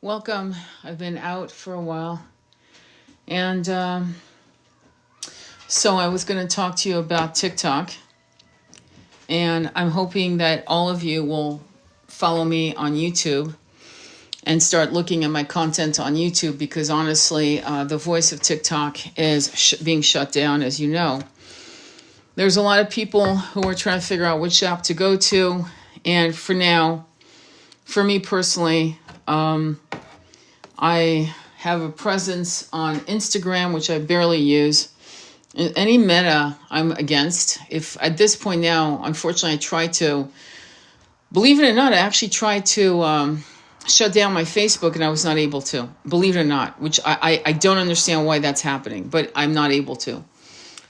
Welcome. I've been out for a while. And so I was going to talk to you about TikTok. And I'm hoping that all of you will follow me on YouTube and start looking at my content on YouTube because honestly, the voice of TikTok is being shut down, as you know. There's a lot of people who are trying to figure out which app to go to. And for now, for me personally, I have a presence on Instagram, which I barely use. Any Meta, I'm against. If at this point now, unfortunately, I tried to, believe it or not, I actually tried to shut down my Facebook and I was not able to, believe it or not, which I don't understand why that's happening, but I'm not able to.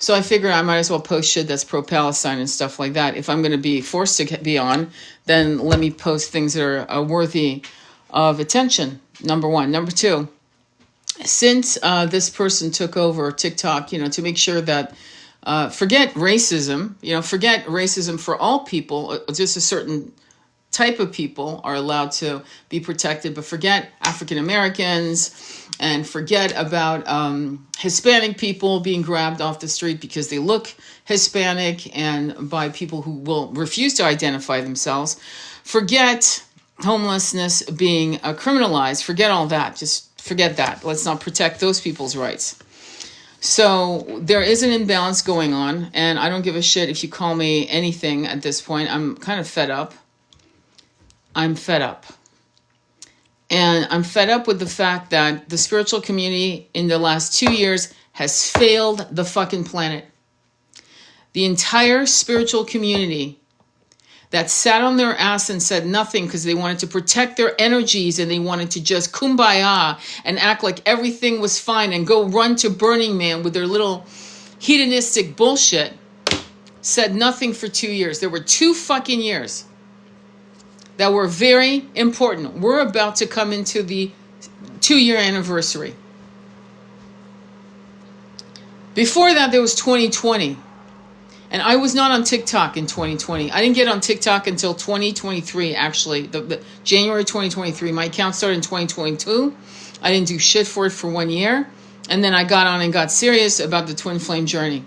So I figured I might as well post shit that's pro-Palestine and stuff like that. If I'm going to be forced to be on, then let me post things that are worthy of attention, number one. Number two, since this person took over TikTok, to make sure that, forget racism, forget racism for all people, just a certain type of people are allowed to be protected, but forget African Americans and forget about Hispanic people being grabbed off the street because they look Hispanic and by people who will refuse to identify themselves. Forget homelessness being criminalized. Forget all that. Just forget that. Let's not protect those people's rights. So there is an imbalance going on, and I don't give a shit if you call me anything at this point. I'm kind of fed up. I'm fed up. And I'm fed up with the fact that the spiritual community in the last 2 years has failed the fucking planet. The entire spiritual community that sat on their ass and said nothing because they wanted to protect their energies and they wanted to just kumbaya and act like everything was fine and go run to Burning Man with their little hedonistic bullshit, said nothing for 2 years. There were 2 fucking years that were very important. We're about to come into the 2-year anniversary. Before that, there was 2020. And I was not on TikTok in 2020. I didn't get on TikTok until 2023, actually. The January 2023. My account started in 2022. I didn't do shit for it for 1 year. And then I got on and got serious about the Twin Flame journey.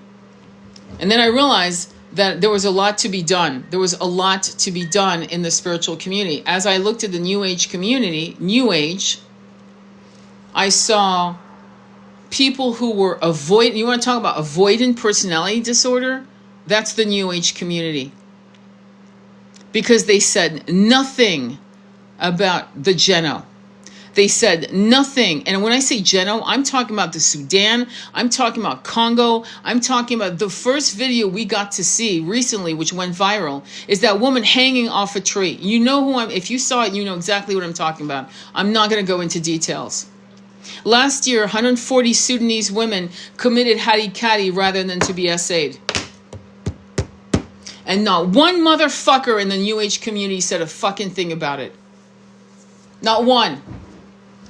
And then I realized that there was a lot to be done. There was a lot to be done in the spiritual community. As I looked at the New Age community, New Age, I saw people who were you want to talk about avoidant personality disorder? That's the New Age community. Because they said nothing about the Geno. They said nothing. And when I say Geno, I'm talking about the Sudan. I'm talking about Congo. I'm talking about the first video we got to see recently, which went viral, is that woman hanging off a tree. You know who if you saw it, you know exactly what I'm talking about. I'm not going to go into details. Last year, 140 Sudanese women committed Hadikati rather than to be essayed. And not one motherfucker in the New Age community said a fucking thing about it. Not one.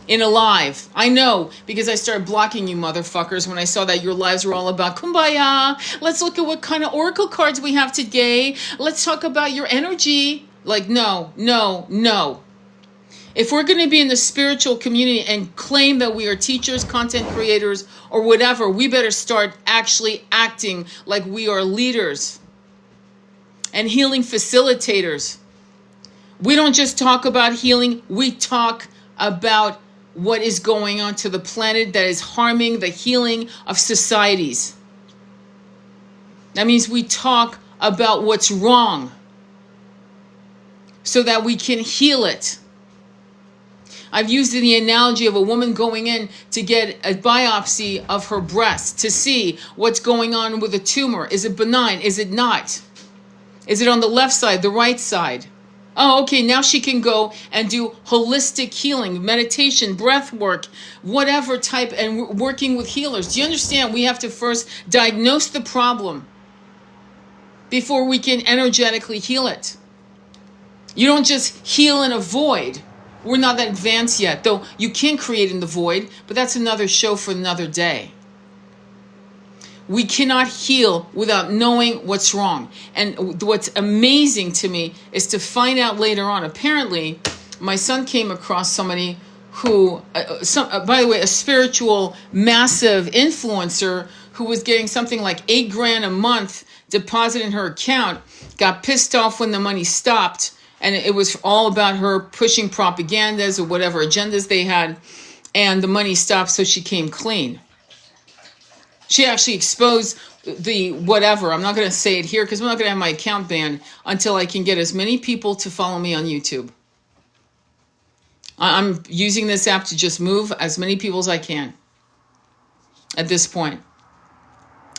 In a live. I know, because I started blocking you motherfuckers when I saw that your lives were all about kumbaya. Let's look at what kind of oracle cards we have today. Let's talk about your energy. Like, no. If we're going to be in the spiritual community and claim that we are teachers, content creators, or whatever, we better start actually acting like we are leaders and healing facilitators. We don't just talk about healing, we talk about what is going on to the planet that is harming the healing of societies. That means we talk about what's wrong so that we can heal it. I've used the analogy of a woman going in to get a biopsy of her breast to see what's going on with a tumor. Is it benign? Is it not? Is it on the left side, the right side? Oh, okay, now she can go and do holistic healing, meditation, breath work, whatever type, and working with healers. Do you understand? We have to first diagnose the problem before we can energetically heal it. You don't just heal in a void. We're not that advanced yet, though you can create in the void, but that's another show for another day. We cannot heal without knowing what's wrong. And what's amazing to me is to find out later on. Apparently, my son came across somebody who, by the way, a spiritual massive influencer who was getting something like $8,000 a month deposited in her account, got pissed off when the money stopped, and it was all about her pushing propagandas or whatever agendas they had, and the money stopped, so she came clean. She actually exposed the whatever. I'm not going to say it here because I'm not going to have my account banned until I can get as many people to follow me on YouTube. I'm using this app to just move as many people as I can at this point.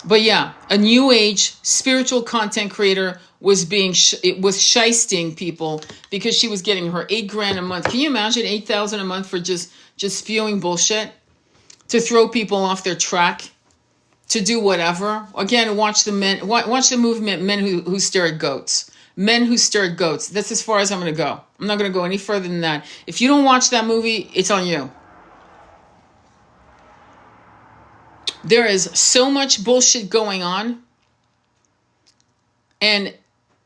But yeah, a new age spiritual content creator was shysting people because she was getting her $8,000 a month. Can you imagine $8,000 a month for just spewing bullshit, to throw people off their track, to do whatever? Again, watch the movement, Men Who Stare at Goats. Men Who Stare at Goats. That's as far as I'm going to go. I'm not going to go any further than that. If you don't watch that movie, it's on you. There is so much bullshit going on, and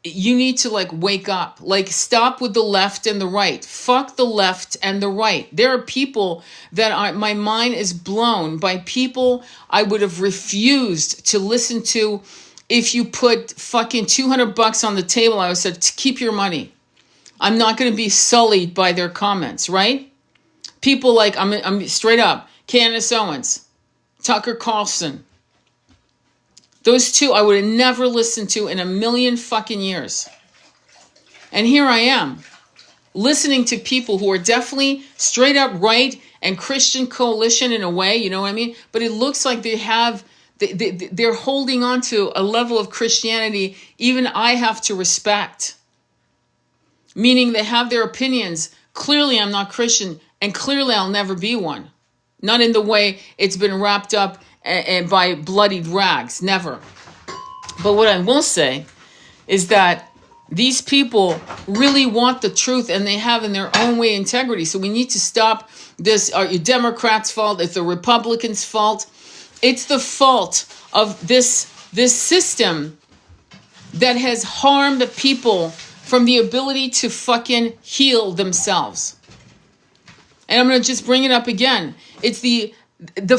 you need to wake up. Stop with the left and the right. Fuck the left and the right. There are people that my mind is blown by people I would have refused to listen to. If you put fucking $200 on the table, I would have said, keep your money. I'm not going to be sullied by their comments, right? People I'm straight up, Candace Owens, Tucker Carlson. Those two I would have never listened to in a million fucking years. And here I am, listening to people who are definitely straight up right and Christian coalition in a way, you know what I mean? But it looks like they're holding on to a level of Christianity even I have to respect. Meaning they have their opinions. Clearly I'm not Christian, and clearly I'll never be one. Not in the way it's been wrapped up and by bloodied rags. Never. But what I will say is that these people really want the truth, and they have in their own way integrity. So we need to stop this. Are you Democrats' fault? It's the Republicans' fault. It's the fault of this system that has harmed the people from the ability to fucking heal themselves. And I'm going to just bring it up again. It's the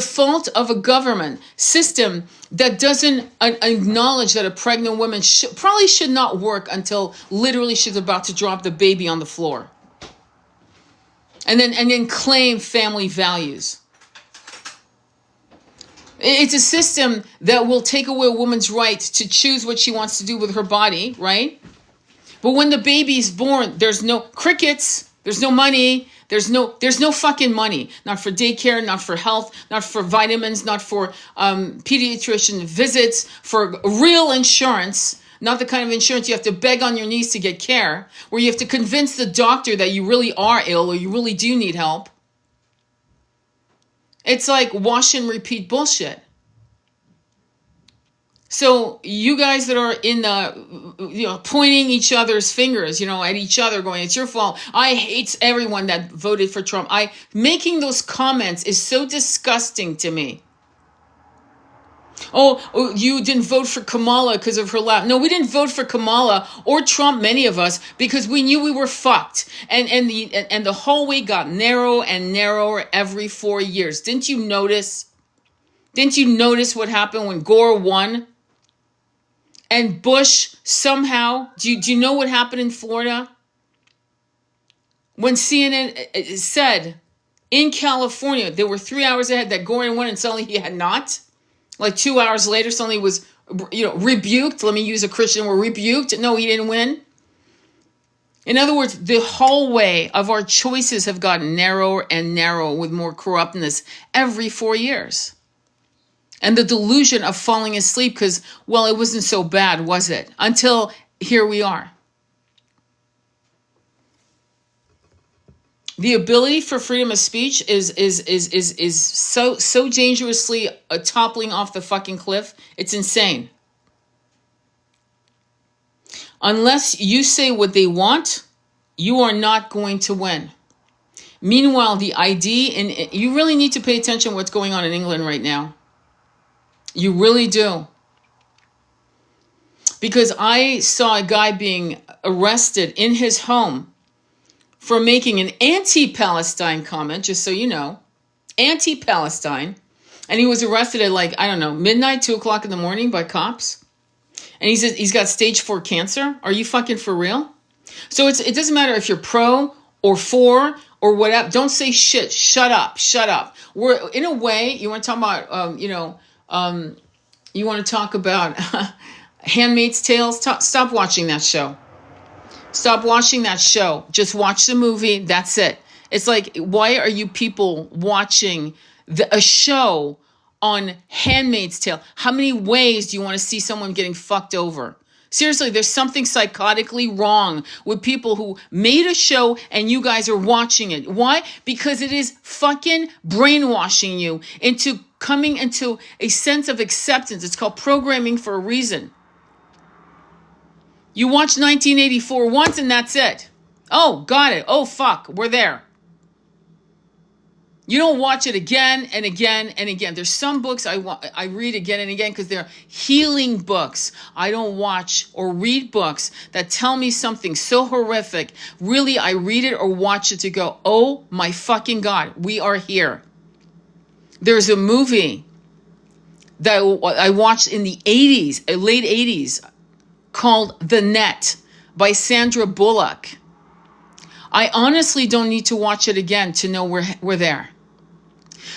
fault of a government system that doesn't acknowledge that a pregnant woman probably should not work until literally she's about to drop the baby on the floor. And then claim family values. It's a system that will take away a woman's right to choose what she wants to do with her body, right? But when the baby's born, there's no crickets, there's no money, there's no fucking money. Not for daycare, not for health, not for vitamins, not for pediatrician visits, for real insurance, not the kind of insurance you have to beg on your knees to get care, where you have to convince the doctor that you really are ill or you really do need help. It's like wash and repeat bullshit. So you guys that are in the, pointing each other's fingers, at each other going, it's your fault. I hate everyone that voted for Trump. Making those comments is so disgusting to me. Oh, you didn't vote for Kamala because of her laugh. No, we didn't vote for Kamala or Trump, many of us, because we knew we were fucked. And the hallway got narrow and narrower every 4 years. Didn't you notice? Didn't you notice what happened when Gore won? And Bush somehow, do you know what happened in Florida? When CNN said in California, they were 3 hours ahead that Gore won, and suddenly he had not. 2 hours later, suddenly was, rebuked. Let me use a Christian word, rebuked. No, he didn't win. In other words, the hallway of our choices have gotten narrower and narrower with more corruptness every 4 years. And the delusion of falling asleep because, it wasn't so bad, was it? Until here we are. The ability for freedom of speech is so dangerously toppling off the fucking cliff. It's insane. Unless you say what they want, you are not going to win. Meanwhile, the ID, and you really need to pay attention to what's going on in England right now. You really do. Because I saw a guy being arrested in his home for making an anti-Palestine comment, just so you know, anti-Palestine. And he was arrested at like, I don't know, midnight, 2 o'clock in the morning by cops. And he says he's got stage 4 cancer. Are you fucking for real? So it doesn't matter if you're pro or for or whatever. Don't say shit. Shut up. Shut up. We're in a way, you want to talk about, you want to talk about Handmaid's Tales. Stop watching that show. Stop watching that show. Just watch the movie. That's it. It's like, why are you people watching a show on Handmaid's Tale? How many ways do you want to see someone getting fucked over? Seriously, there's something psychotically wrong with people who made a show and you guys are watching it. Why? Because it is fucking brainwashing you into coming into a sense of acceptance. It's called programming for a reason. You watch 1984 once and that's it. Oh, got it. Oh, fuck, we're there. You don't watch it again and again and again. There's some books I read again and again because they're healing books. I don't watch or read books that tell me something so horrific. Really, I read it or watch it to go, oh my fucking God, we are here. There's a movie that I watched in the 80s, late 80s, called The Net by Sandra Bullock. I honestly don't need to watch it again to know we're there.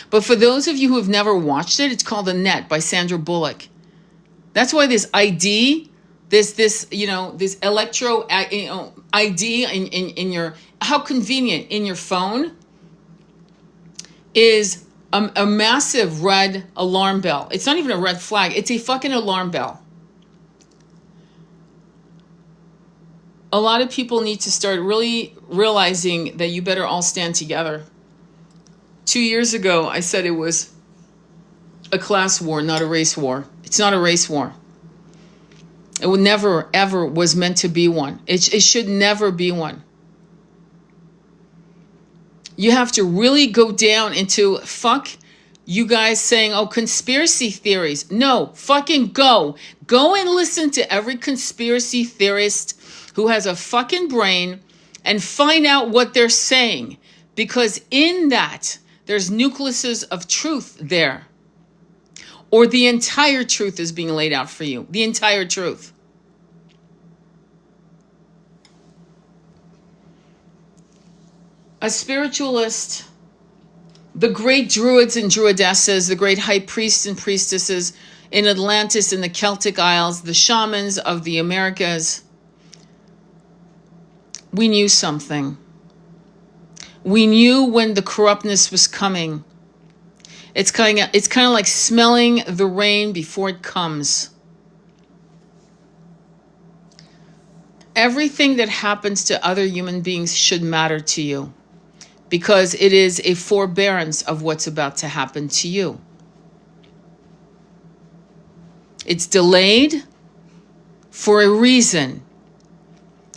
But for those of you who have never watched it, it's called The Net by Sandra Bullock. That's why this ID, this electro ID in your, how convenient, in your phone is a massive red alarm bell. It's not even a red flag. It's a fucking alarm bell. A lot of people need to start really realizing that you better all stand together. 2 years ago, I said it was a class war, not a race war. It's not a race war. It would never, ever was meant to be one. It should never be one. You have to really go down into, fuck you guys saying, oh, conspiracy theories. No, fucking go. Go and listen to every conspiracy theorist who has a fucking brain and find out what they're saying. Because in that, there's nucleuses of truth there. Or the entire truth is being laid out for you. The entire truth. A spiritualist, the great druids and druidesses, the great high priests and priestesses in Atlantis and the Celtic Isles, the shamans of the Americas, we knew something. We knew when the corruptness was coming. It's kind of like smelling the rain before it comes. Everything that happens to other human beings should matter to you because it is a forbearance of what's about to happen to you. It's delayed for a reason.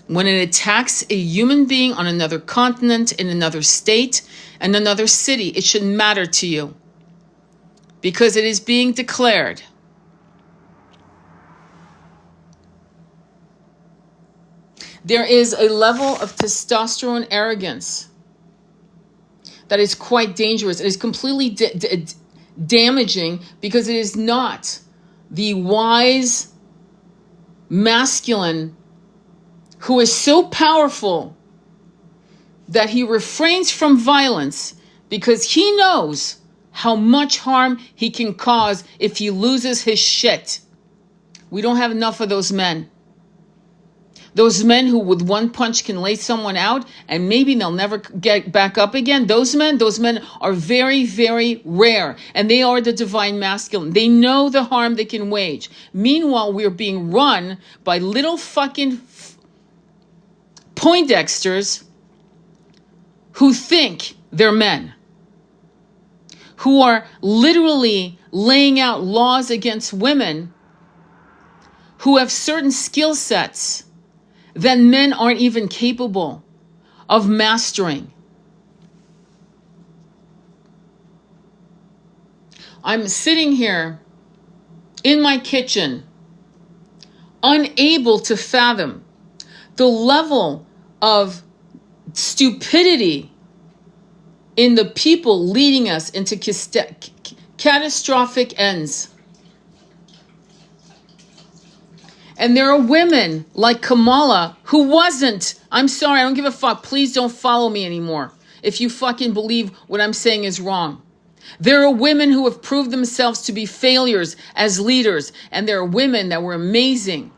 When it attacks a human being on another continent, in another state, and another city, it should matter to you because it is being declared. There is a level of testosterone arrogance that is quite dangerous. It is completely damaging because it is not the wise masculine who is so powerful that he refrains from violence because he knows how much harm he can cause if he loses his shit. We don't have enough of those men. Those men who with one punch can lay someone out and maybe they'll never get back up again. Those men are very, very rare. And they are the divine masculine. They know the harm they can wage. Meanwhile, we're being run by little fucking Poindexters who think they're men, who are literally laying out laws against women who have certain skill sets that men aren't even capable of mastering. I'm sitting here in my kitchen, unable to fathom the level of stupidity in the people leading us into catastrophic ends. And there are women like Kamala who wasn't. I'm sorry, I don't give a fuck. Please don't follow me anymore if you fucking believe what I'm saying is wrong. There are women who have proved themselves to be failures as leaders. And there are women that were amazing,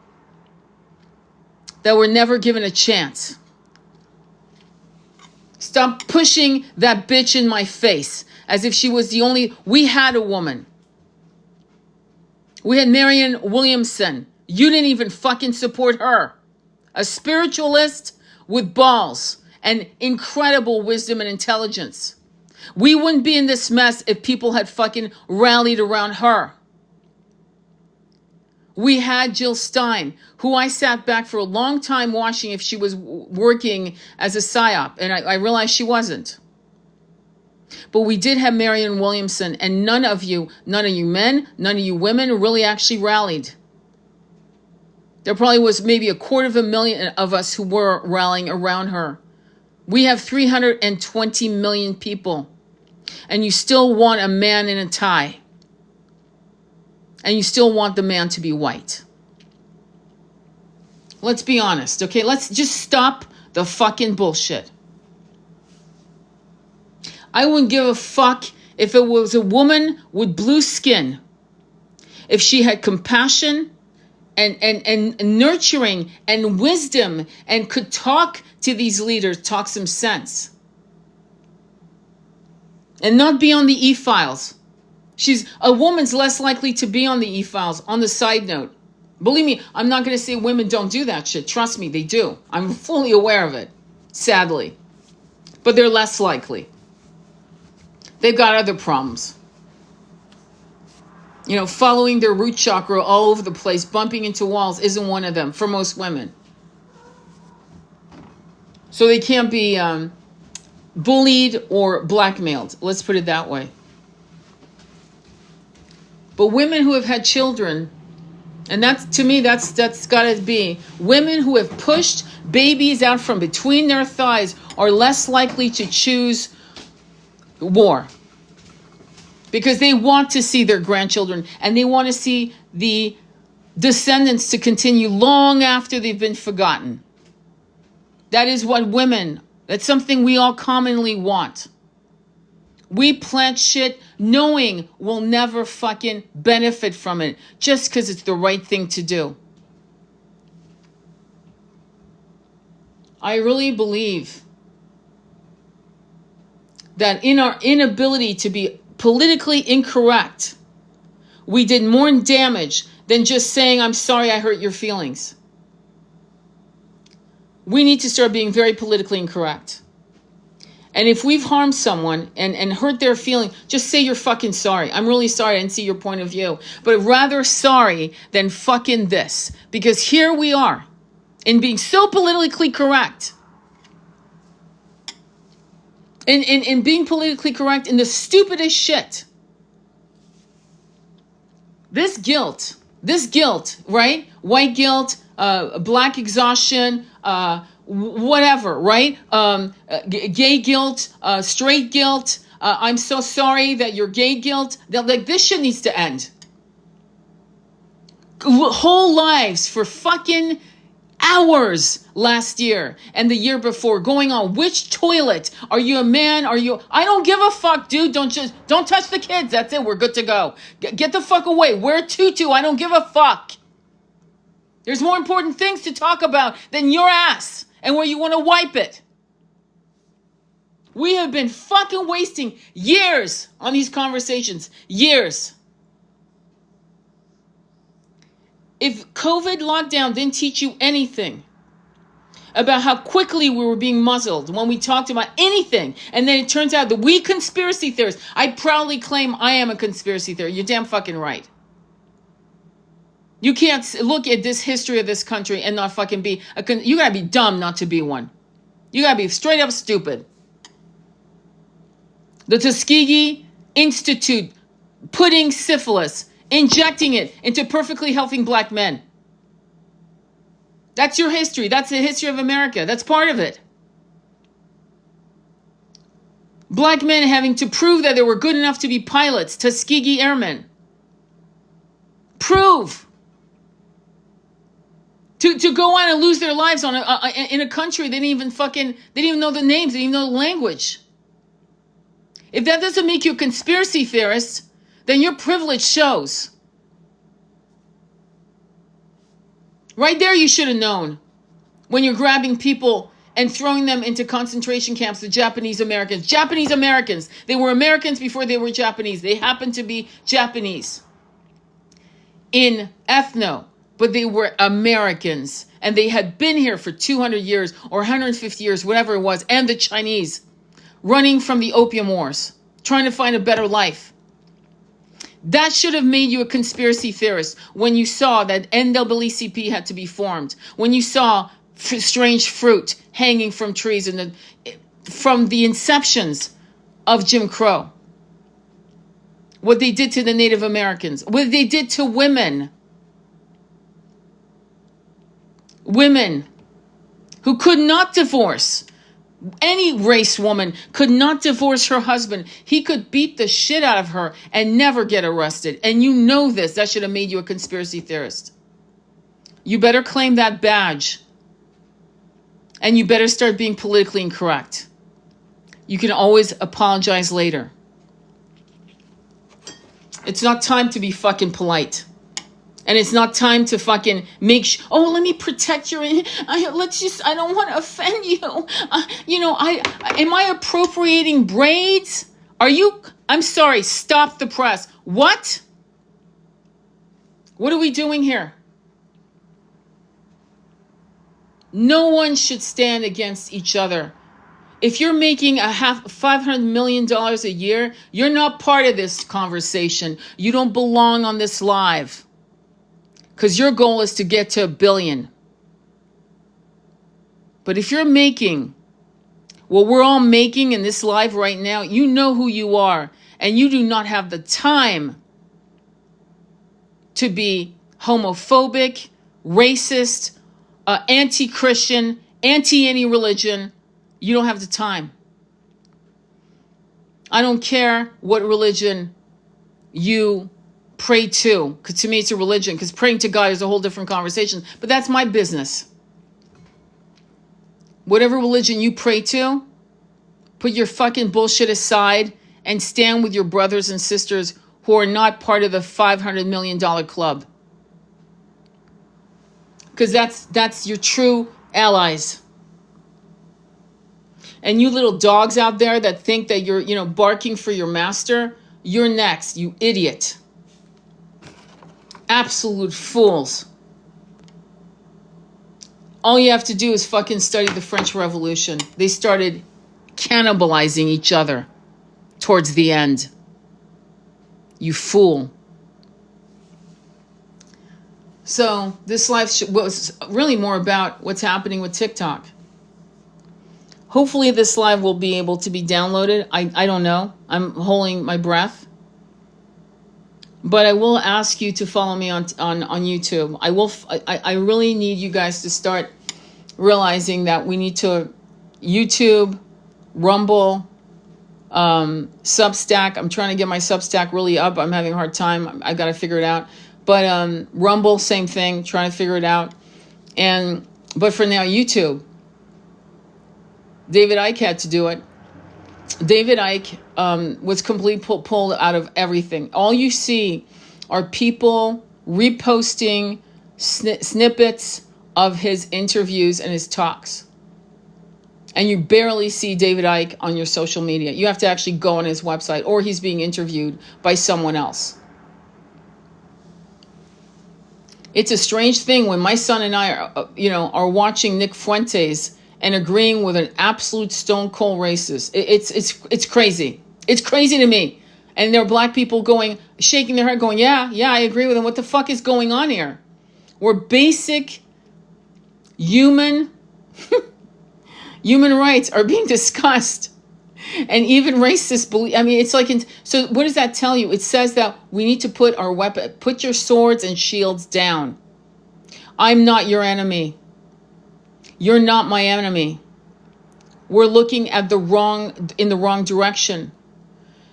that were never given a chance. Stop pushing that bitch in my face as if she was the only. We had a woman. We had Marianne Williamson. You didn't even fucking support her. A spiritualist with balls and incredible wisdom and intelligence. We wouldn't be in this mess if people had fucking rallied around her. We had Jill Stein, who I sat back for a long time watching if she was working as a psyop, and I realized she wasn't. But we did have Marianne Williamson, and none of you men, none of you women really actually rallied. There probably was maybe 250,000 of us who were rallying around her. We have 320 million people, and you still want a man in a tie. And you still want the man to be white. Let's be honest, okay? Let's just stop the fucking bullshit. I wouldn't give a fuck if it was a woman with blue skin. If she had compassion and nurturing and wisdom and could talk to these leaders, talk some sense. And not be on the e-files. A woman's less likely to be on the e-files, on the side note. Believe me, I'm not going to say women don't do that shit. Trust me, they do. I'm fully aware of it, sadly. But they're less likely. They've got other problems. You know, following their root chakra all over the place, bumping into walls isn't one of them for most women. So they can't be bullied or blackmailed. Let's put it that way. But women who have had children, and that's, to me, that's got to be, women who have pushed babies out from between their thighs are less likely to choose war. Because they want to see their grandchildren, and they want to see the descendants to continue long after they've been forgotten. That is what women, that's something we all commonly want. We plant shit knowing we'll never fucking benefit from it just because it's the right thing to do. I really believe that in our inability to be politically incorrect, we did more damage than just saying, I'm sorry I hurt your feelings. We need to start being very politically incorrect. And if we've harmed someone and hurt their feeling, just say you're fucking sorry. I'm really sorry I didn't see your point of view. But rather sorry than fucking this. Because here we are, in being so politically correct. In being politically correct in the stupidest shit. This guilt, right? White guilt, black exhaustion, whatever, right? Gay guilt, straight guilt. I'm so sorry that you're gay guilt. Like, this shit needs to end. Whole lives for fucking hours last year and the year before going on which toilet. Are you a man? I don't give a fuck, dude. Don't touch the kids. That's it. We're good to go. Get the fuck away. Wear a tutu. I don't give a fuck. There's more important things to talk about than your ass and where you want to wipe it. We have been fucking wasting years on these conversations. Years. If COVID lockdown didn't teach you anything about how quickly we were being muzzled when we talked about anything, and then it turns out that we conspiracy theorists, I proudly claim I am a conspiracy theorist. You're damn fucking right. You can't look at this history of this country and not fucking be you gotta be dumb not to be one. You gotta be straight up stupid. The Tuskegee Institute putting syphilis, injecting it into perfectly healthy black men. That's your history. That's the history of America. That's part of it. Black men having to prove that they were good enough to be pilots, Tuskegee Airmen. Prove. To go on and lose their lives on in a country they didn't even know the names, they didn't even know the language. If that doesn't make you a conspiracy theorist, then your privilege shows. Right there you should have known when you're grabbing people and throwing them into concentration camps, the Japanese Americans. Japanese Americans. They were Americans before they were Japanese. They happened to be Japanese in ethno, but they were Americans. And they had been here for 200 years or 150 years, whatever it was, and the Chinese, running from the opium wars, trying to find a better life. That should have made you a conspiracy theorist when you saw that NAACP had to be formed, when you saw strange fruit hanging from trees from the inceptions of Jim Crow. What they did to the Native Americans, what they did to women. Women who could not divorce. Any race woman could not divorce her husband. He could beat the shit out of her and never get arrested. And you know this. That should have made you a conspiracy theorist. You better claim that badge. And you better start being politically incorrect. You can always apologize later. It's not time to be fucking polite. And it's not time to fucking let me protect your, I don't want to offend you. Am I appropriating braids? I'm sorry, stop the press. What? What are we doing here? No one should stand against each other. If you're making $500 million a year, you're not part of this conversation. You don't belong on this live. Because your goal is to get to $1 billion. But if you're making what we're all making in this live right now, you know who you are. And you do not have the time to be homophobic, racist, anti-Christian, anti-any religion. You don't have the time. I don't care what religion you pray to, because to me it's a religion, because praying to God is a whole different conversation, but that's my business. Whatever religion you pray to, put your fucking bullshit aside and stand with your brothers and sisters who are not part of the $500 million club. Because that's your true allies. And you little dogs out there that think that you're, barking for your master, you're next, you idiot. Absolute fools. All you have to do is fucking study the French Revolution. They started cannibalizing each other towards the end. You fool. So this live was really more about what's happening with TikTok. Hopefully this live will be able to be downloaded. I don't know. I'm holding my breath. But I will ask you to follow me on YouTube. I really need you guys to start realizing that we need to YouTube, Rumble, Substack. I'm trying to get my Substack really up. I'm having a hard time. I've got to figure it out. But Rumble, same thing, trying to figure it out. But for now, YouTube. David Icke had to do it. David Icke was completely pulled out of everything. All you see are people reposting snippets of his interviews and his talks. And you barely see David Icke on your social media. You have to actually go on his website, or he's being interviewed by someone else. It's a strange thing when my son and I are watching Nick Fuentes and agreeing with an absolute stone cold racist. It's crazy. It's crazy to me. And there are black people shaking their head going, yeah, I agree with him. What the fuck is going on here? Where basic human rights are being discussed. And even racists believe, it's like, so what does that tell you? It says that we need to put your swords and shields down. I'm not your enemy. You're not my enemy. were looking at in the wrong direction.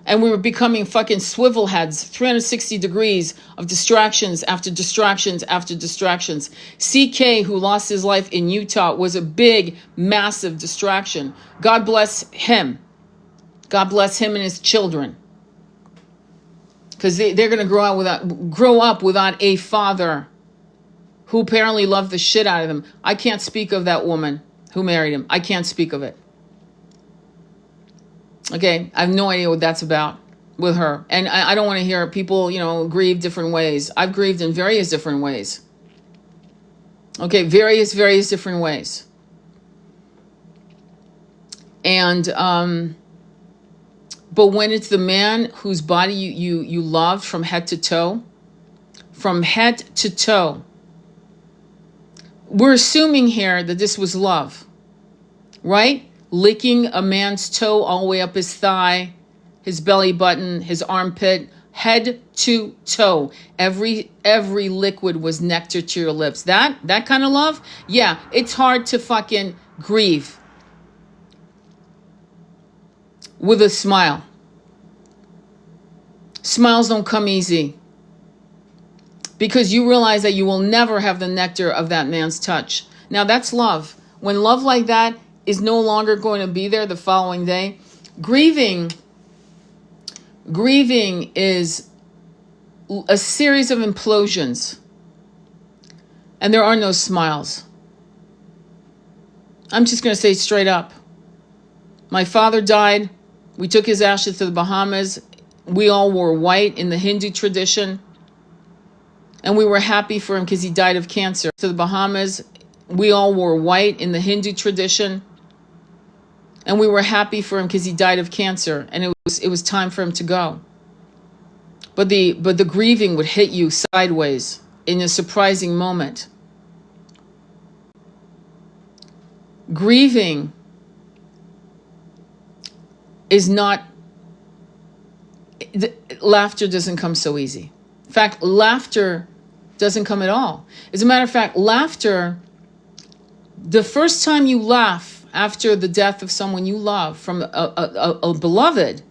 And we were becoming fucking swivel heads, 360 degrees of distractions after distractions after distractions. CK, who lost his life in Utah, was a big, massive distraction. God bless him. God bless him and his children. Because they're going to grow up without a father who apparently loved the shit out of them. I can't speak of that woman who married him. I can't speak of it. Okay, I have no idea what that's about with her. And I don't want to hear people, grieve different ways. I've grieved in various different ways. Okay, various different ways. And, but when it's the man whose body you loved from head to toe, we're assuming here that this was love, right? Licking a man's toe all the way up his thigh, his belly button, his armpit, head to toe. Every liquid was nectar to your lips. That kind of love? Yeah, it's hard to fucking grieve with a smile. Smiles don't come easy. Because you realize that you will never have the nectar of that man's touch. Now that's love. When love like that is no longer going to be there the following day, grieving is a series of implosions. And there are no smiles. I'm just going to say straight up. My father died. We took his ashes to the Bahamas. We all wore white in the Hindu tradition. And we were happy for him because he died of cancer. To the Bahamas, we all wore white in the Hindu tradition. And we were happy for him because he died of cancer. And it was time for him to go. But the grieving would hit you sideways in a surprising moment. Grieving is not... Laughter doesn't come so easy. In fact, laughter doesn't come at all. As a matter of fact, laughter, the first time you laugh after the death of someone you love, from a beloved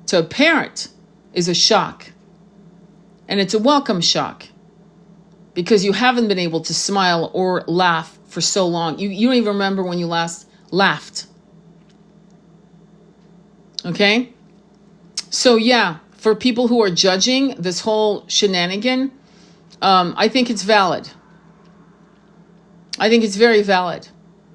to a parent, is a shock. And it's a welcome shock. Because you haven't been able to smile or laugh for so long. You don't even remember when you last laughed. Okay? So yeah, for people who are judging this whole shenanigan, I think it's valid. I think it's very valid.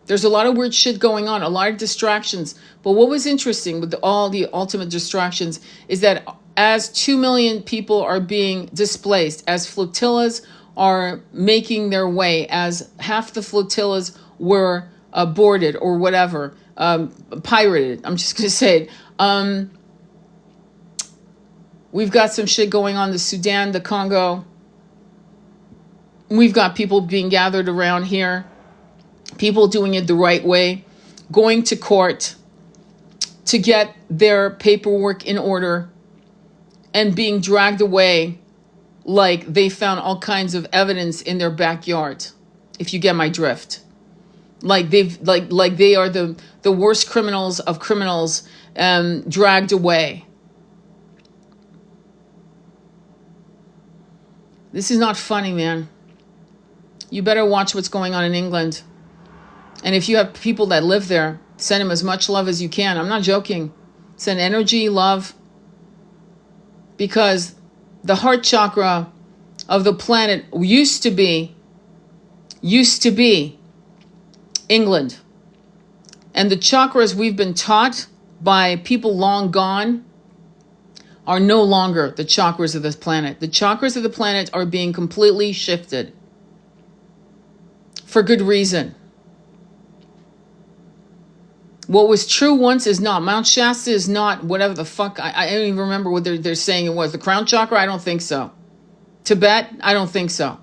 There's a lot of weird shit going on, a lot of distractions. But what was interesting with all the ultimate distractions is that as 2 million people are being displaced, as flotillas are making their way, as half the flotillas were boarded or whatever, pirated, I'm just going to say it. We've got some shit going on in the Sudan, the Congo. We've got people being gathered around here. People doing it the right way. Going to court to get their paperwork in order. And being dragged away like they found all kinds of evidence in their backyard. If you get my drift. Like they are the worst criminals of criminals, dragged away. This is not funny, man. You better watch what's going on in England. And if you have people that live there, send them as much love as you can. I'm not joking. Send energy, love. Because the heart chakra of the planet used to be England. And the chakras we've been taught by people long gone are no longer the chakras of this planet. The chakras of the planet are being completely shifted. For good reason. What was true once is not. Mount Shasta is not whatever the fuck. I don't even remember what they're saying it was. The crown chakra? I don't think so. Tibet? I don't think so.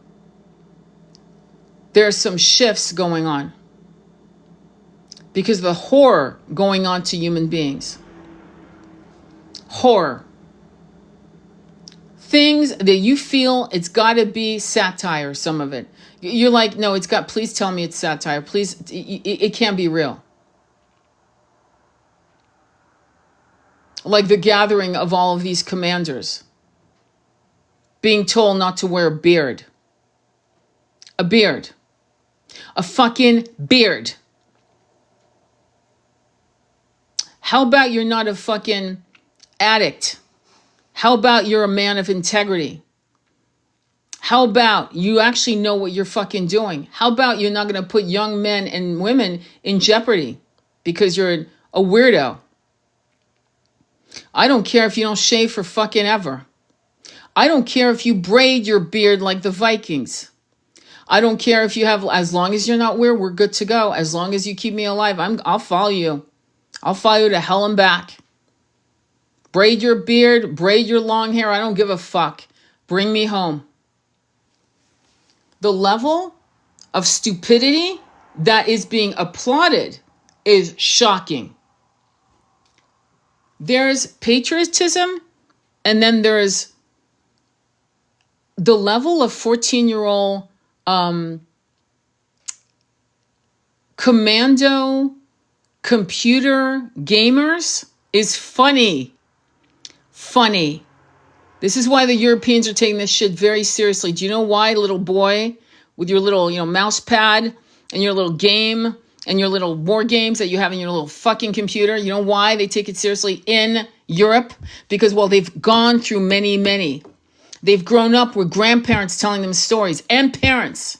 There are some shifts going on. Because of the horror going on to human beings. Horror. Things that you feel it's got to be satire, some of it. You're like, no, please tell me it's satire. Please, it can't be real. like the gathering of all of these commanders, being told not to wear a beard. A beard. A fucking beard. How about you're not a fucking addict? How about you're a man of integrity? How about you actually know what you're fucking doing? How about you're not going to put young men and women in jeopardy because you're a weirdo? I don't care if you don't shave for fucking ever. I don't care if you braid your beard like the Vikings. I don't care if you have, as long as you're not weird, we're good to go. As long as you keep me alive, I'll follow you. I'll follow you to hell and back. Braid your beard, braid your long hair. I don't give a fuck. Bring me home. The level of stupidity that is being applauded is shocking. There's patriotism, and then there's the level of 14-year-old commando computer gamers is funny. Funny. This is why the Europeans are taking this shit very seriously. Do you know why, little boy, with your little, mouse pad and your little game and your little war games that you have in your little fucking computer? You know why they take it seriously in Europe? Because, well, they've gone through many. They've grown up with grandparents telling them stories and parents.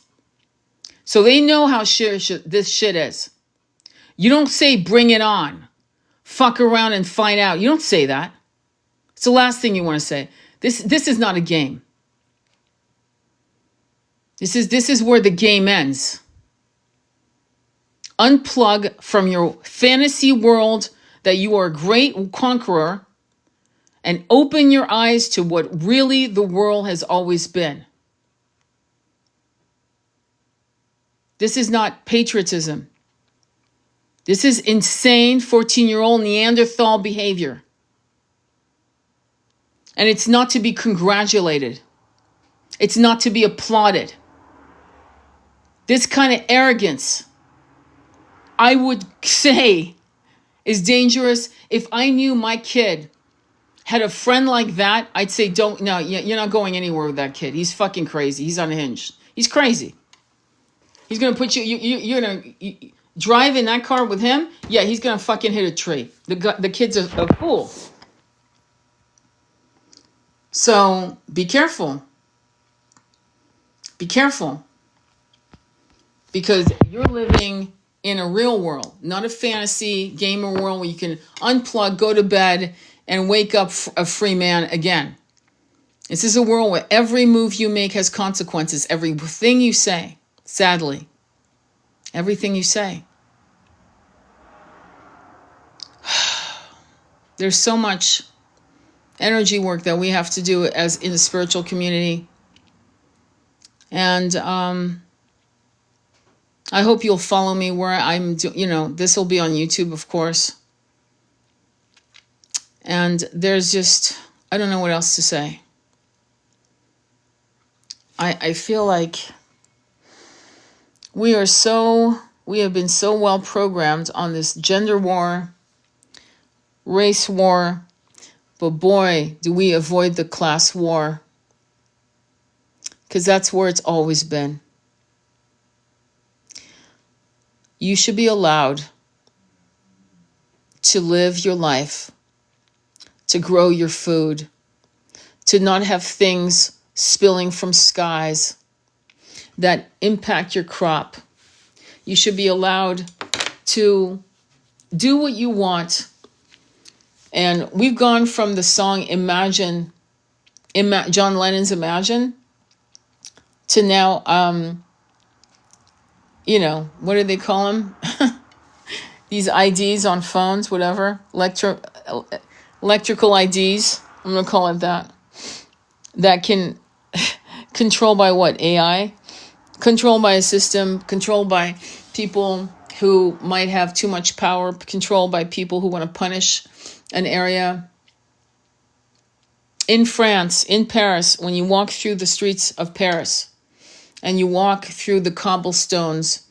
So they know how this shit is. You don't say bring it on. Fuck around and find out. You don't say that. It's the last thing you want to say. This is not a game. This is where the game ends. Unplug from your fantasy world that you are a great conqueror and open your eyes to what really the world has always been. This is not patriotism. This is insane 14-year-old Neanderthal behavior. And it's not to be congratulated. It's not to be applauded. This kind of arrogance, I would say, is dangerous. If I knew my kid had a friend like that, I'd say, you're not going anywhere with that kid. He's fucking crazy. He's unhinged. He's crazy. He's going to put you're going to drive in that car with him. Yeah, he's going to fucking hit a tree. The kid's a fool. So be careful. Be careful. Because you're living in a real world, not a fantasy gamer world where you can unplug, go to bed, and wake up a free man again. This is a world where every move you make has consequences. Everything you say, sadly. Everything you say. There's so much energy work that we have to do as in the spiritual community. And I hope you'll follow me where I'm this will be on YouTube, of course. And there's just, I don't know what else to say. I feel like we have been so well programmed on this gender war, race war, but boy, do we avoid the class war. Because that's where it's always been. You should be allowed to live your life, to grow your food, to not have things spilling from skies that impact your crop. You should be allowed to do what you want. And we've gone from the song Imagine, John Lennon's Imagine, to now, what do they call them? These IDs on phones, whatever. Electrical IDs, I'm going to call it that. That can control by what? AI? Controlled by a system, controlled by people who might have too much power, controlled by people who want to punish an area. In France, in Paris, when you walk through the streets of Paris and you walk through the cobblestones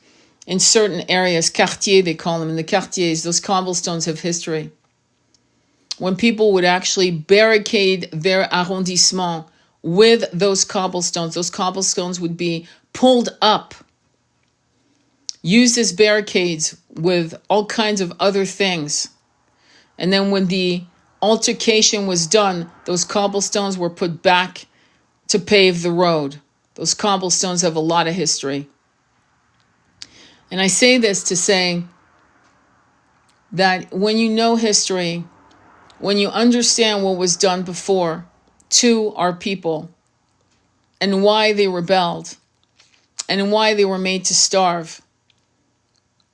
in certain areas, quartiers they call them, in the quartiers, those cobblestones have history. when people would actually barricade their arrondissement with those cobblestones would be pulled up, used as barricades with all kinds of other things. And then when the altercation was done, those cobblestones were put back to pave the road. Those cobblestones have a lot of history. And I say this to say that when you know history, when you understand what was done before to our people and why they rebelled and why they were made to starve,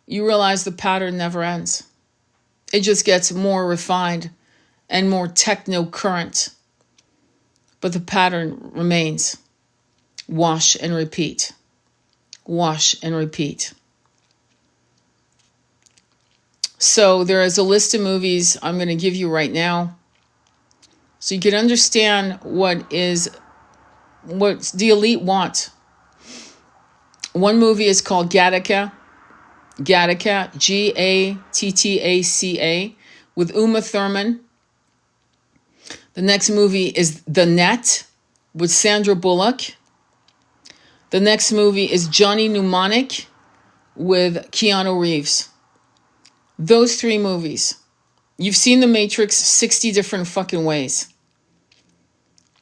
you realize the pattern never ends. It just gets more refined and more techno-current. But the pattern remains. Wash and repeat. Wash and repeat. So there is a list of movies I'm going to give you right now, so you can understand what the elite want. One movie is called Gattaca. Gattaca, Gattaca, with Uma Thurman. The next movie is The Net with Sandra Bullock. The next movie is Johnny Mnemonic with Keanu Reeves. Those three movies. You've seen The Matrix 60 different fucking ways.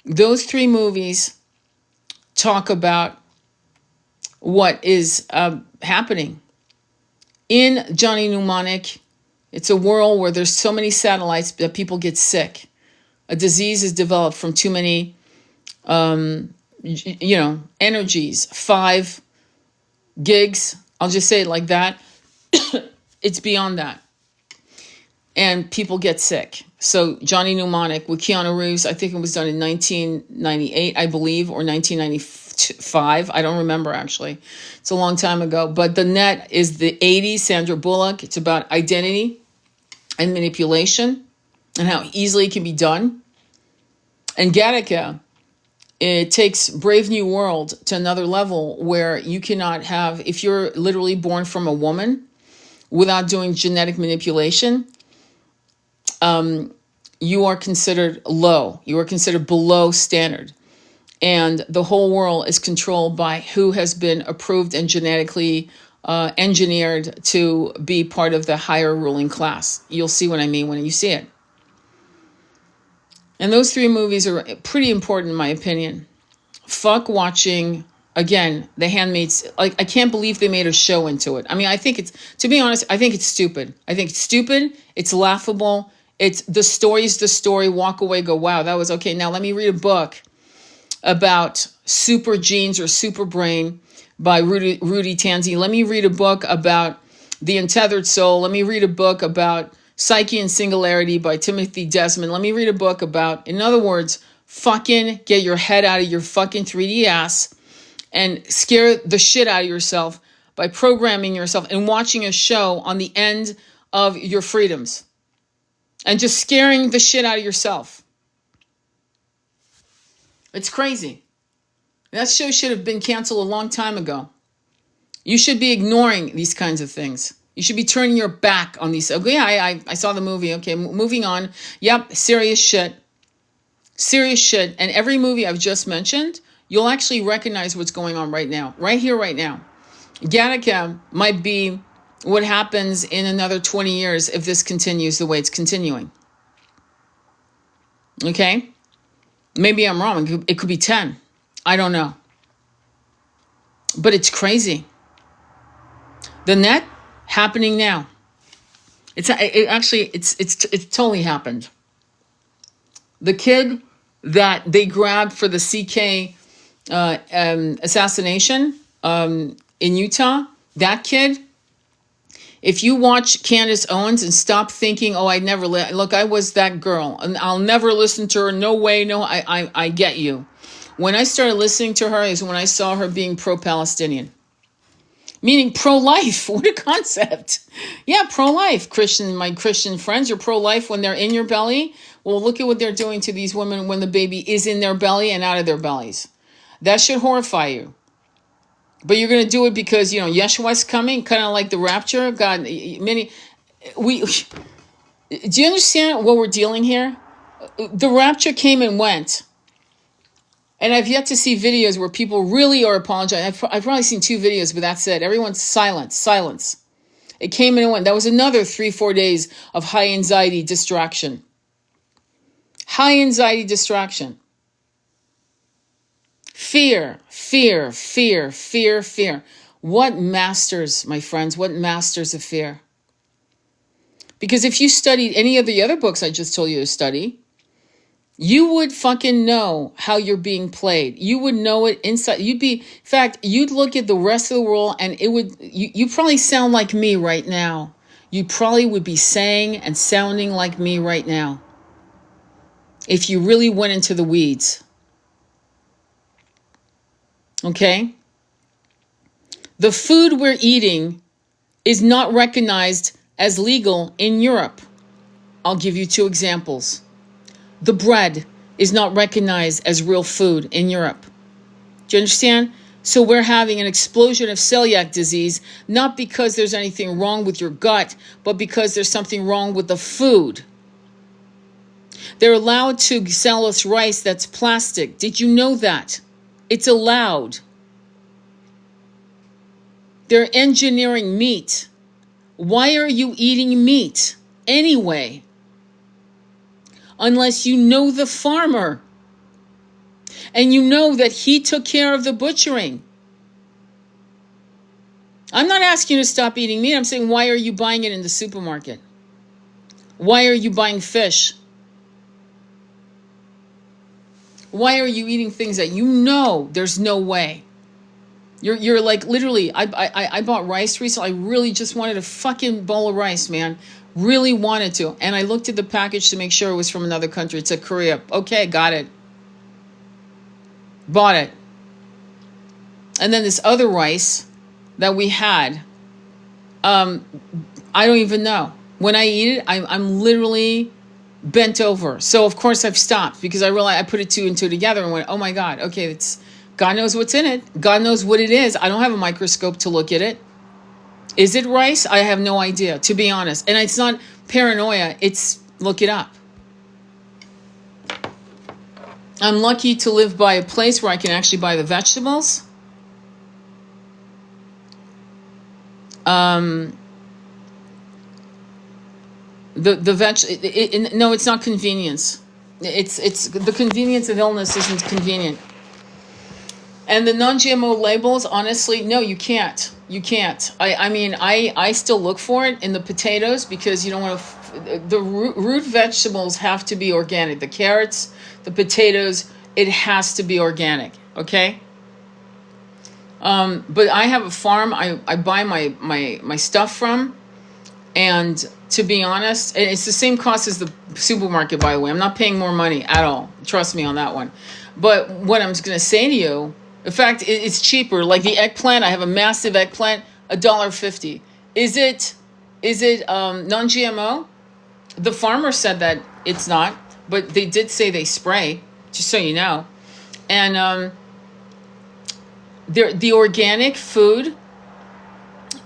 Those three movies talk about what is happening. In Johnny Mnemonic, it's a world where there's so many satellites that people get sick. A disease is developed from too many, energies. 5 gigs, I'll just say it like that. It's beyond that. And people get sick. So Johnny Mnemonic with Keanu Reeves, I think it was done in 1998, I believe, or 1995. I don't remember, actually. It's a long time ago. But The Net is the 80s, Sandra Bullock. It's about identity and manipulation and how easily it can be done. And Gattaca, it takes Brave New World to another level where you cannot have, if you're literally born from a woman without doing genetic manipulation, you are considered low. You are considered below standard. And the whole world is controlled by who has been approved and genetically engineered to be part of the higher ruling class. You'll see what I mean when you see it. And those 3 movies are pretty important in my opinion. Fuck watching, again, The Handmaid's, like, I can't believe they made a show into it. I mean, I think it's, to be honest, I think it's stupid. I think it's stupid. It's laughable. It's, the story's the story. Walk away, go, wow, that was okay. Now let me read a book about super genes or super brain by Rudy Tanzi. Let me read a book about The Untethered Soul. Let me read a book about Psyche and Singularity by Timothy Desmond. Let me read a book about, in other words, fucking get your head out of your fucking 3D ass and scare the shit out of yourself by programming yourself and watching a show on the end of your freedoms and just scaring the shit out of yourself. It's crazy. That show should have been canceled a long time ago. You should be ignoring these kinds of things. You should be turning your back on these. Okay, I saw the movie. Okay, moving on. Yep, serious shit. Serious shit. And every movie I've just mentioned, you'll actually recognize what's going on right now. Right here, right now. Gattaca might be what happens in another 20 years if this continues the way it's continuing. Okay? Maybe I'm wrong. It could be 10. I don't know. But it's crazy. The Net, happening now. It's totally happened. The kid that they grabbed for the CK assassination in Utah, that kid, if you watch Candace Owens and stop thinking, oh, look, I was that girl and I'll never listen to her. No way. No, I get you. When I started listening to her is when I saw her being pro-Palestinian. Meaning pro-life. What a concept. Yeah, pro-life. My Christian friends are pro-life when they're in your belly. Well, look at what they're doing to these women when the baby is in their belly and out of their bellies. That should horrify you. But you're going to do it because, Yeshua's coming, kind of like the rapture. God, Do you understand what we're dealing here? The rapture came and went. And I've yet to see videos where people really are apologizing. I've probably seen 2 videos, but that's it. Everyone's silence. It came and went. That was another 3-4 days of high anxiety distraction. High anxiety distraction. Fear. What masters, my friends, what masters of fear? Because if you studied any of the other books I just told you to study, you would fucking know how you're being played. You would know it inside. In fact, you'd look at the rest of the world and you probably sound like me right now. You probably would be saying and sounding like me right now if you really went into the weeds. Okay? The food we're eating is not recognized as legal in Europe. I'll give you 2 examples. The bread is not recognized as real food in Europe. Do you understand? So we're having an explosion of celiac disease, not because there's anything wrong with your gut, but because there's something wrong with the food. They're allowed to sell us rice that's plastic. Did you know that? It's allowed. They're engineering meat. Why are you eating meat anyway? Unless you know the farmer and you know that he took care of the butchering. I'm not asking you to stop eating meat. I'm saying, why are you buying it in the supermarket? Why are you buying fish? Why are you eating things that you know there's no way? You're like, literally, I bought rice recently. I really just wanted a fucking bowl of rice, man. Really wanted to. And I looked at the package to make sure it was from another country. It said Korea. Okay, got it. Bought it. And then this other rice that we had, I don't even know. When I eat it, I'm literally bent over. So of course I've stopped because I realized I put it 2 and 2 together and went, oh my God, okay, it's God knows what's in it. God knows what it is. I don't have a microscope to look at it. Is it rice? I have no idea, to be honest. And it's not paranoia. It's look it up. I'm lucky to live by a place where I can actually buy the vegetables. No, it's not convenience. It's the convenience of illness isn't convenient. And the non-GMO labels, honestly, no, you can't. You can't. I mean, I still look for it in the potatoes because you don't want to. The root vegetables have to be organic. The carrots, the potatoes, it has to be organic. Okay. But I have a farm. I buy my stuff from, and to be honest, it's the same cost as the supermarket. By the way, I'm not paying more money at all. Trust me on that one. But what I'm going to say to you. In fact, it's cheaper. Like the eggplant, I have a massive eggplant, $1.50. Is it non-GMO? The farmer said that it's not, but they did say they spray, just so you know. And the organic food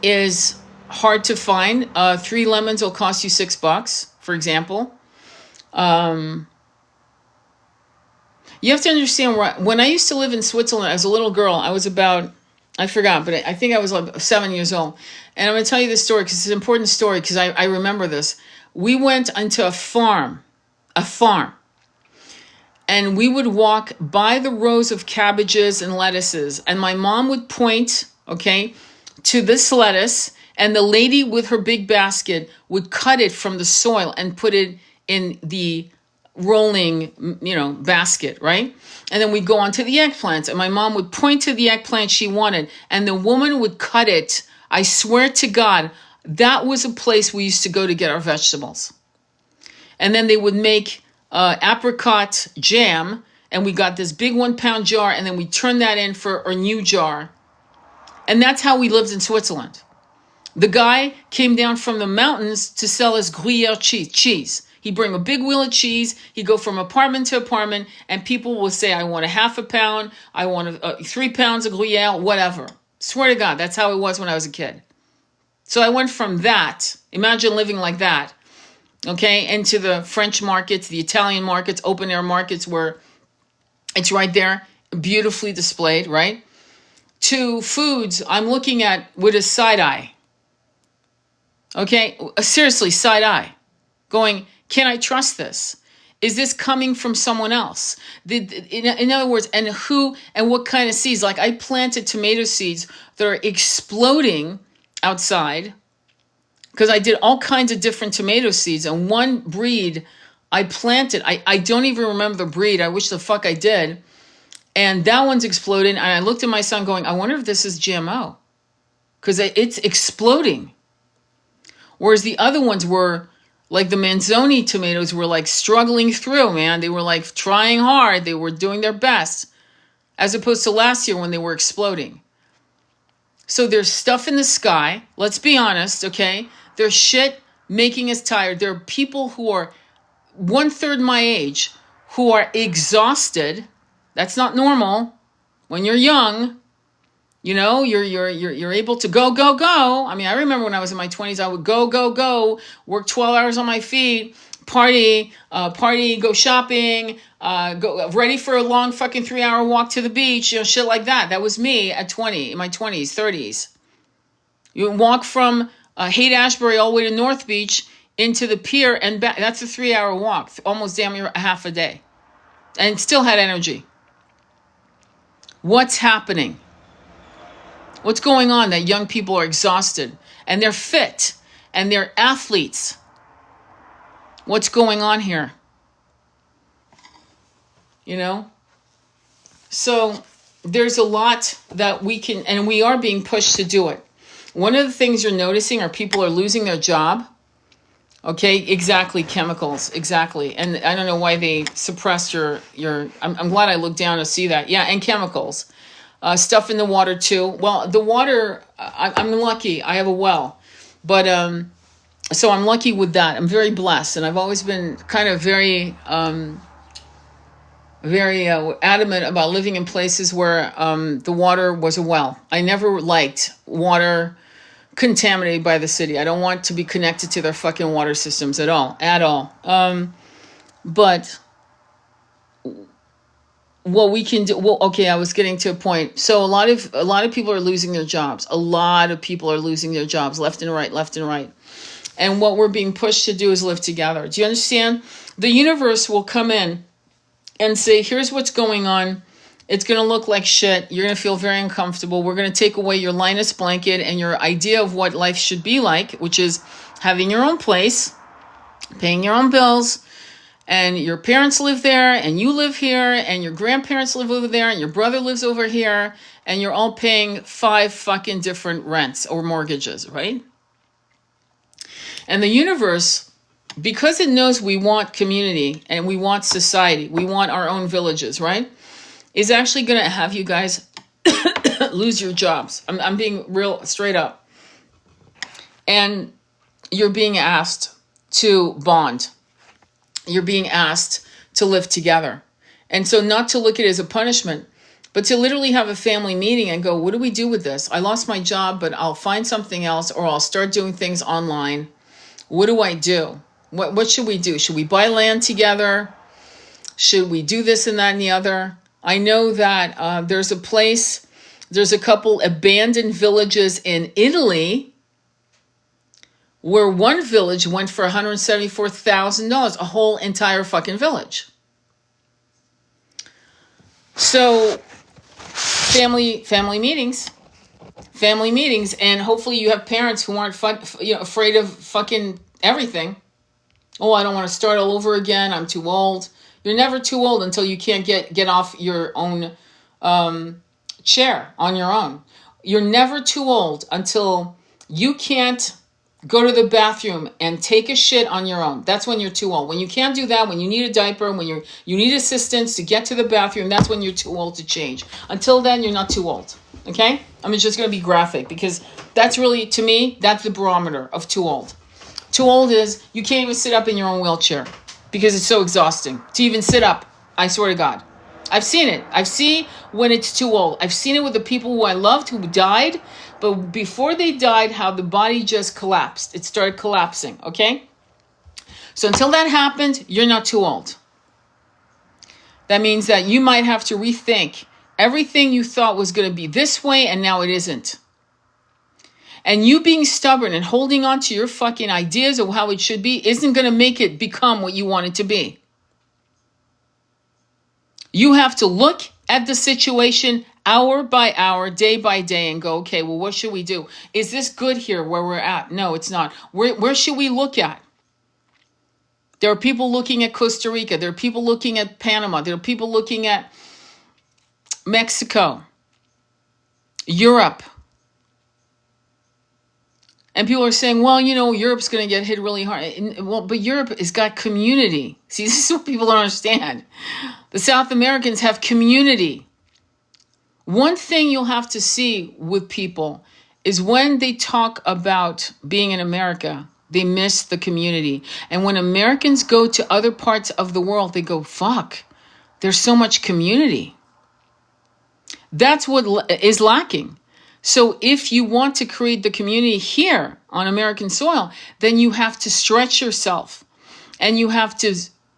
is hard to find. 3 lemons will cost you $6, for example. You have to understand, when I used to live in Switzerland as a little girl, I was about, I forgot, but I think I was like 7 years old. And I'm going to tell you this story because it's an important story because I remember this. We went into a farm, and we would walk by the rows of cabbages and lettuces. And my mom would point, okay, to this lettuce, and the lady with her big basket would cut it from the soil and put it in the rolling, basket, right? And then we'd go on to the eggplants, and my mom would point to the eggplant she wanted, and the woman would cut it. I swear to God, that was a place we used to go to get our vegetables. And then they would make apricot jam, and we got this big 1 pound jar, and then we turned that in for a new jar. And that's how we lived in Switzerland. The guy came down from the mountains to sell us Gruyere cheese. He'd bring a big wheel of cheese. He'd go from apartment to apartment, and people would say, I want a 1/2 pound. I want 3 pounds of Gruyere, whatever. Swear to God, that's how it was when I was a kid. So I went from that. Imagine living like that. okay, into the French markets, the Italian markets, open air markets where it's right there, beautifully displayed, right? To foods I'm looking at with a side eye. Okay, seriously, side eye. Going, can I trust this? Is this coming from someone else? In other words, and who and what kind of seeds? Like I planted tomato seeds that are exploding outside because I did all kinds of different tomato seeds. And one breed I planted, I don't even remember the breed. I wish the fuck I did. And that one's exploding. And I looked at my son going, I wonder if this is GMO because it's exploding. Whereas the other ones were like the Manzoni tomatoes were like struggling through, man. They were like trying hard. They were doing their best as opposed to last year when they were exploding. So there's stuff in the sky. Let's be honest, okay? There's shit making us tired. There are people who are 1/3 my age who are exhausted. That's not normal. When you're young, you know, you're able to go. I mean, I remember when I was in my 20s, I would go, work 12 hours on my feet, party, go shopping, go ready for a long fucking 3-hour walk to the beach, you know, shit like that. That was me at 20, in my 20s, 30s. You walk from Haight-Ashbury all the way to North Beach into the pier and back. That's a 3-hour walk, almost damn near half a day, and still had energy. What's happening? What's going on that young people are exhausted and they're fit and they're athletes? What's going on here? You know? So there's a lot that we can, and we are being pushed to do it. One of the things you're noticing are people are losing their job. Okay, exactly, chemicals, exactly. And I don't know why they suppressed your I'm glad I looked down to see that. Yeah, and chemicals. Stuff in the water too. Well, the water, I'm lucky. I have a well. But so I'm lucky with that. I'm very blessed. And I've always been kind of very adamant about living in places where the water was a well. I never liked water contaminated by the city. I don't want to be connected to their fucking water systems at all. But what we can do, well, okay, I was getting to a point. So a lot of people are losing their jobs. A lot of people are losing their jobs left and right. And what we're being pushed to do is live together. Do you understand? The universe will come in and say, here's what's going on. It's going to look like shit. You're going to feel very uncomfortable. We're going to take away your Linus blanket and your idea of what life should be like, which is having your own place, paying your own bills, and your parents live there, and you live here, and your grandparents live over there, and your brother lives over here, and you're all paying 5 fucking different rents or mortgages, right? And the universe, because it knows we want community and we want society, we want our own villages, right? Is actually going to have you guys lose your jobs. I'm being real straight up. And you're being asked to bond. You're being asked to live together. And so not to look at it as a punishment, but to literally have a family meeting and go, what do we do with this? I lost my job, but I'll find something else, or I'll start doing things online. What do I do? What should we do? Should we buy land together? Should we do this and that and the other? I know that there's a couple abandoned villages in Italy where one village went for $174,000, a whole entire fucking village. So family meetings, and hopefully you have parents who aren't afraid of fucking everything. Oh, I don't want to start all over again. I'm too old. You're never too old until you can't get off your own chair on your own. You're never too old until you can't go to the bathroom and take a shit on your own. That's when you're too old. When you can't do that, when you need a diaper, when you need assistance to get to the bathroom, that's when you're too old to change. Until then, you're not too old. Okay? I'm just going to be graphic because that's really, to me, that's the barometer of too old. Too old is you can't even sit up in your own wheelchair because it's so exhausting to even sit up. I swear to God. I've seen it. I've seen when it's too old. I've seen it with the people who I loved who died, but before they died, how the body just collapsed. It started collapsing, okay? So until that happens, you're not too old. That means that you might have to rethink everything you thought was going to be this way and now it isn't. And you being stubborn and holding on to your fucking ideas of how it should be isn't going to make it become what you want it to be. You have to look at the situation hour by hour, day by day, and go, okay, well, what should we do? Is this good here where we're at? No, it's not. Where should we look at? There are people looking at Costa Rica. There are people looking at Panama. There are people looking at Mexico, Europe. And people are saying, well, you know, Europe's going to get hit really hard. Well, but Europe has got community. See, this is what people don't understand. The South Americans have community. One thing you'll have to see with people is when they talk about being in America, they miss the community. And when Americans go to other parts of the world, they go, fuck, there's so much community. That's what is lacking. So if you want to create the community here on American soil, then you have to stretch yourself and you have to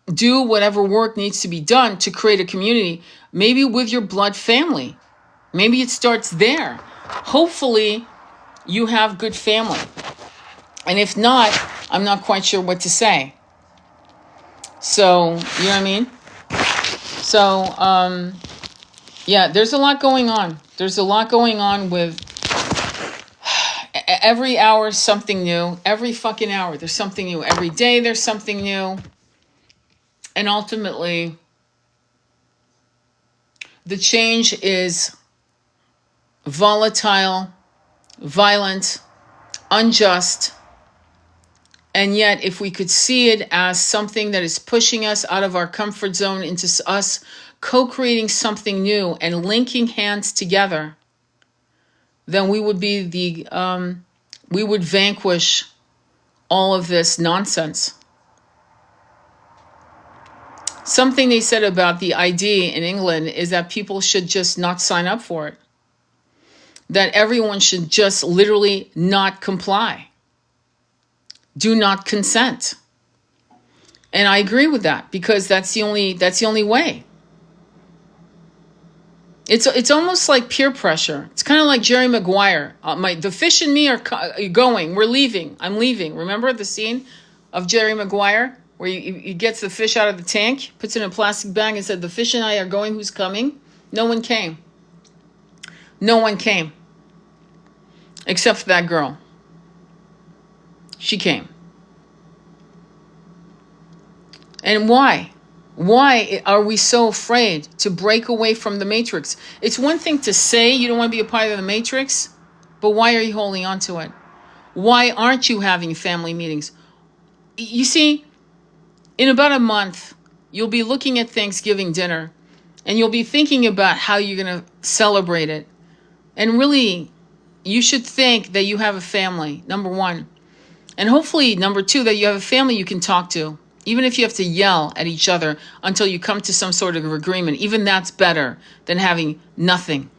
do whatever work needs to be done to create a community, maybe with your blood family. Maybe it starts there. Hopefully you have good family. And if not, I'm not quite sure what to say. So, you know what I mean? So, yeah, there's a lot going on. There's a lot going on with every hour something new. Every fucking hour there's something new. Every day there's something new. And ultimately, the change is volatile, violent, unjust. And yet, if we could see it as something that is pushing us out of our comfort zone into us co-creating something new and linking hands together, then we would be we would vanquish all of this nonsense. Something they said about the ID in England is that people should just not sign up for it. That everyone should just literally not comply. Do not consent. And I agree with that because that's the only way. It's almost like peer pressure. It's kind of like Jerry Maguire. The fish and me are going. We're leaving. I'm leaving. Remember the scene of Jerry Maguire where he gets the fish out of the tank, puts it in a plastic bag and said, the fish and I are going. Who's coming? No one came. No one came. Except for that girl. She came. And why? Why are we so afraid to break away from the matrix? It's one thing to say you don't want to be a part of the matrix, but why are you holding on to it? Why aren't you having family meetings? You see, in about a month, you'll be looking at Thanksgiving dinner and you'll be thinking about how you're going to celebrate it. And really, you should think that you have a family, number one. And hopefully, number two, that you have a family you can talk to. Even if you have to yell at each other until you come to some sort of agreement, even that's better than having nothing.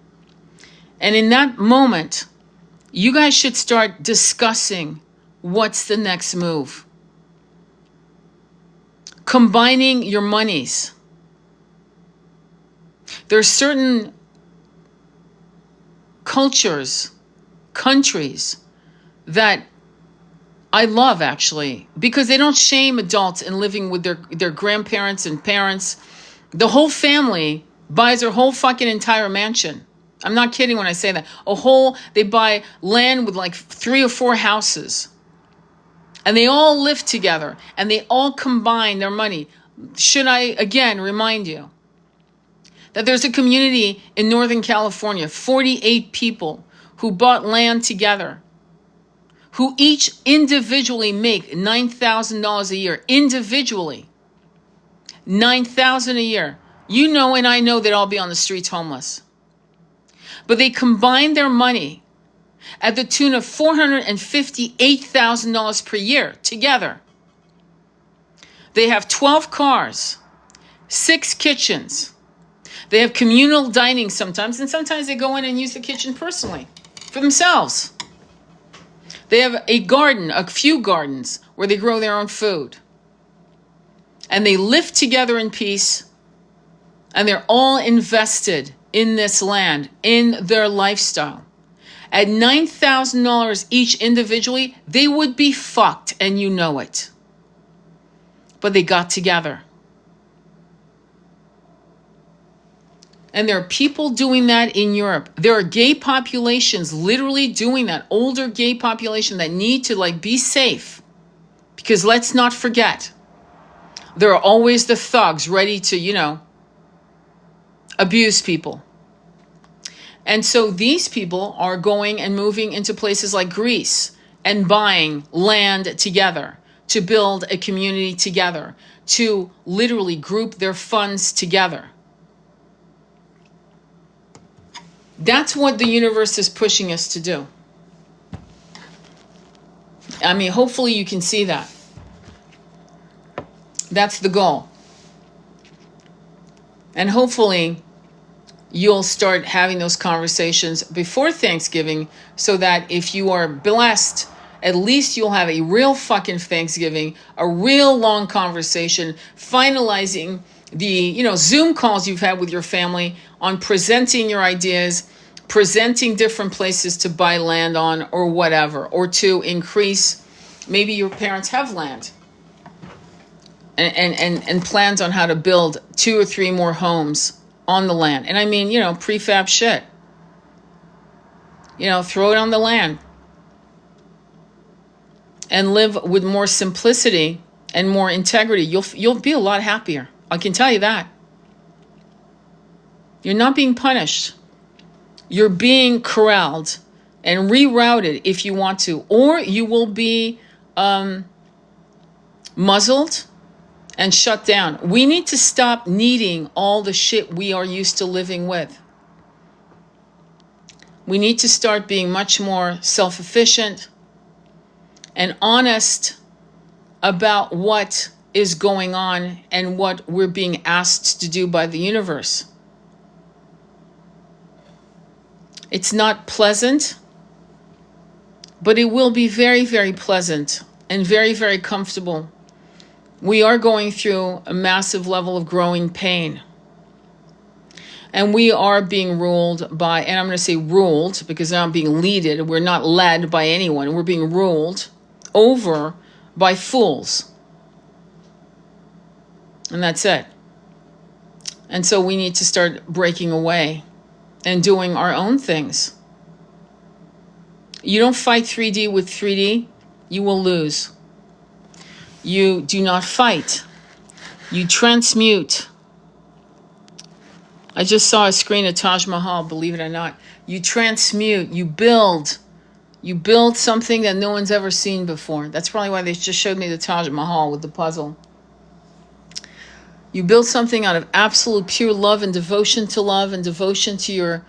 And in that moment, you guys should start discussing what's the next move. Combining your monies. There are certain cultures, countries that I love, actually, because they don't shame adults in living with their grandparents and parents. The whole family buys their whole fucking entire mansion. I'm not kidding when I say that. They buy land with like 3 or 4 houses. And they all live together. And they all combine their money. Should I, again, remind you that there's a community in Northern California, 48 people who bought land together, who each individually make $9,000 a year. Individually. $9,000 a year. You know and I know they'd all be on the streets homeless. But they combine their money at the tune of $458,000 per year together. They have 12 cars, 6 kitchens. They have communal dining sometimes, and sometimes they go in and use the kitchen personally for themselves. They have a garden, a few gardens, where they grow their own food. and they live together in peace, and they're all invested in this land, in their lifestyle. At $9,000 each individually, they would be fucked, and you know it. But they got together. And there are people doing that in Europe. There are gay populations literally doing that, older gay population that need to be safe. Because let's not forget, there are always the thugs ready to, abuse people. And so these people are going and moving into places like Greece and buying land together to build a community together, to literally group their funds together. That's what the universe is pushing us to do. I mean, hopefully you can see that. That's the goal. And hopefully you'll start having those conversations before Thanksgiving, so that if you are blessed, at least you'll have a real fucking Thanksgiving, a real long conversation, finalizing the, Zoom calls you've had with your family on presenting your ideas, presenting different places to buy land on or whatever, or to increase, maybe your parents have land and plans on how to build 2 or 3 more homes on the land. And I mean, prefab shit. Throw it on the land. And live with more simplicity and more integrity. You'll be a lot happier. I can tell you that. You're not being punished. You're being corralled and rerouted if you want to. Or you will be muzzled and shut down. We need to stop needing all the shit we are used to living with. We need to start being much more self-efficient and honest about what is going on and what we're being asked to do by the universe. It's not pleasant, but it will be very, very pleasant and very, very comfortable. We are going through a massive level of growing pain. And we are being ruled by, and I'm going to say ruled because I'm being leaded. We're not led by anyone. We're being ruled over by fools. And that's it. And so we need to start breaking away and doing our own things. You don't fight 3D with 3D, you will lose. You do not fight. You transmute. I just saw a screen of Taj Mahal, believe it or not. You transmute, you build. You build something that no one's ever seen before. That's probably why they just showed me the Taj Mahal with the puzzle. You build something out of absolute pure love and devotion to love and devotion to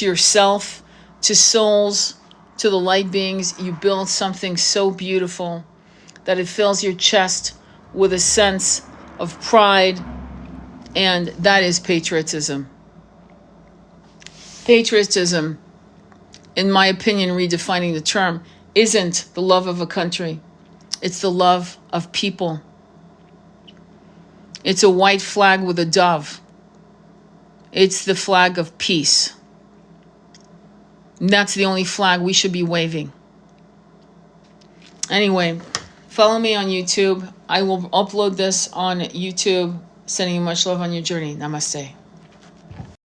yourself, to souls, to the light beings. You build something so beautiful that it fills your chest with a sense of pride, and that is patriotism. Patriotism, in my opinion, redefining the term, isn't the love of a country. It's the love of people. It's a white flag with a dove. It's the flag of peace. And that's the only flag we should be waving. Anyway, follow me on YouTube. I will upload this on YouTube. Sending you much love on your journey. Namaste.